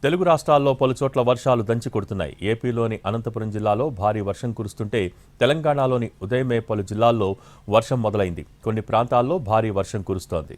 తెలుగు రాష్ట్రాల్లో పలుచోట్ల వర్షాలు దంచి కొడుతున్నాయి. ఏపీలోని అనంతపురం జిల్లాలో భారీ వర్షం కురుస్తుంటే తెలంగాణలోని ఉదయమే పలు జిల్లాల్లో వర్షం మొదలైంది. కొన్ని ప్రాంతాల్లో భారీ వర్షం కురుస్తోంది.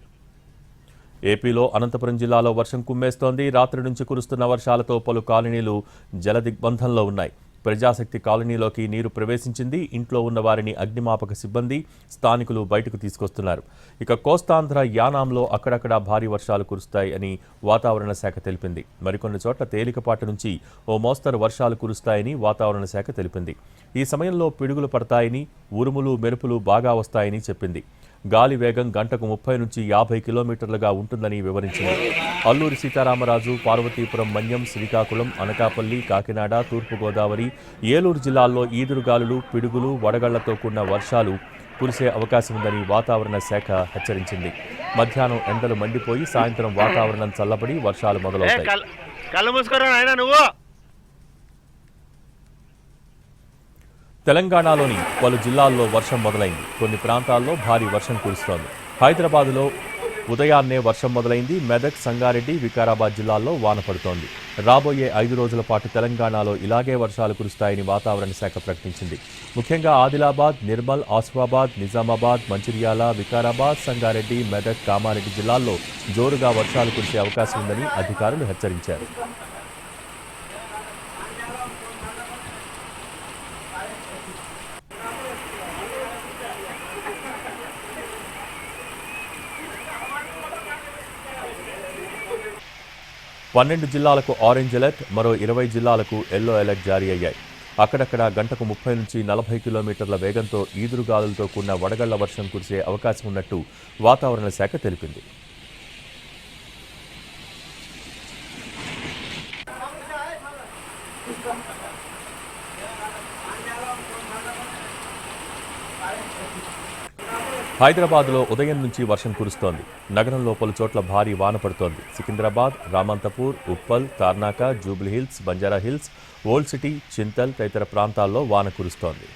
ఏపీలో అనంతపురం జిల్లాలో వర్షం కుమ్మేస్తోంది. రాత్రి నుంచి కురుస్తున్న వర్షాలతో పలు కాలనీలు జలదిగ్బంధంలో ఉన్నాయి. ప్రజాశక్తి కాలనీలోకి నీరు ప్రవేశించింది. ఇంట్లో ఉన్న వారిని అగ్నిమాపక సిబ్బంది, స్థానికులు బయటకు తీసుకొస్తున్నారు. ఇక కోస్తాంధ్ర యానాంలో అక్కడక్కడ భారీ వర్షాలు కురుస్తాయి అని వాతావరణ శాఖ తెలిపింది. మరికొన్ని చోట్ల తేలికపాటి నుంచి ఓ మోస్తరు వర్షాలు కురుస్తాయని వాతావరణ శాఖ తెలిపింది. ఈ సమయంలో పిడుగులు పడతాయని, ఉరుములు మెరుపులు బాగా వస్తాయని చెప్పింది. గాలి వేగం గంటకు 30 నుంచి 50 కిలోమీటర్లుగా ఉంటుందని వివరించింది. అల్లూరి సీతారామరాజు, పార్వతీపురం, మన్యం, శ్రీకాకుళం, అనకాపల్లి, కాకినాడ, తూర్పుగోదావరి, ఏలూరు జిల్లాల్లో ఈదురుగాలులు, పిడుగులు, వడగళ్లతో కూడిన వర్షాలు కురిసే అవకాశం ఉందని వాతావరణ శాఖ హెచ్చరించింది. మధ్యాహ్నం ఎండలు మండిపోయి సాయంత్రం వాతావరణం చల్లబడి వర్షాలు మొదలవుతాయి. తెలంగాణలోని పలు జిల్లాల్లో వర్షం మొదలైంది. కొన్ని ప్రాంతాల్లో భారీ వర్షం కురుస్తోంది. హైదరాబాద్లో ఉదయాన్నే వర్షం మొదలైంది. మెదక్, సంగారెడ్డి, వికారాబాద్ జిల్లాల్లో వాన పడుతోంది. రాబోయే 5 రోజుల పాటు తెలంగాణలో ఇలాగే వర్షాలు కురుస్తాయని వాతావరణ శాఖ ప్రకటించింది. ముఖ్యంగా ఆదిలాబాద్, నిర్మల్, ఆసిఫాబాద్, నిజామాబాద్, మంచిర్యాల, వికారాబాద్, సంగారెడ్డి, మెదక్, కామారెడ్డి జిల్లాల్లో జోరుగా వర్షాలు కురిసే అవకాశం ఉందని అధికారులు హెచ్చరించారు. పన్నెండు జిల్లాలకు ఆరెంజ్ అలర్ట్, మరో 20 జిల్లాలకు ఎల్లో అలర్ట్ జారీ అయ్యాయి. అక్కడక్కడ గంటకు 30 నుంచి 40 కిలోమీటర్ల వేగంతో ఈదురుగాలులతో కూడిన వడగళ్ల వర్షం కురిసే అవకాశం ఉన్నట్టు వాతావరణ శాఖ తెలిపింది. హైదరాబాద్లో ఉదయం నుంచి వర్షం కురుస్తోంది. నగరంలో పలు చోట్ల భారీ వాన పడుతోంది. సికింద్రాబాద్, రామంతపూర్, ఉప్పల్, తార్నాక, జూబ్లీహిల్స్, బంజారాహిల్స్, ఓల్డ్ సిటీ, చింతల్ తదితర ప్రాంతాల్లో వాన కురుస్తోంది.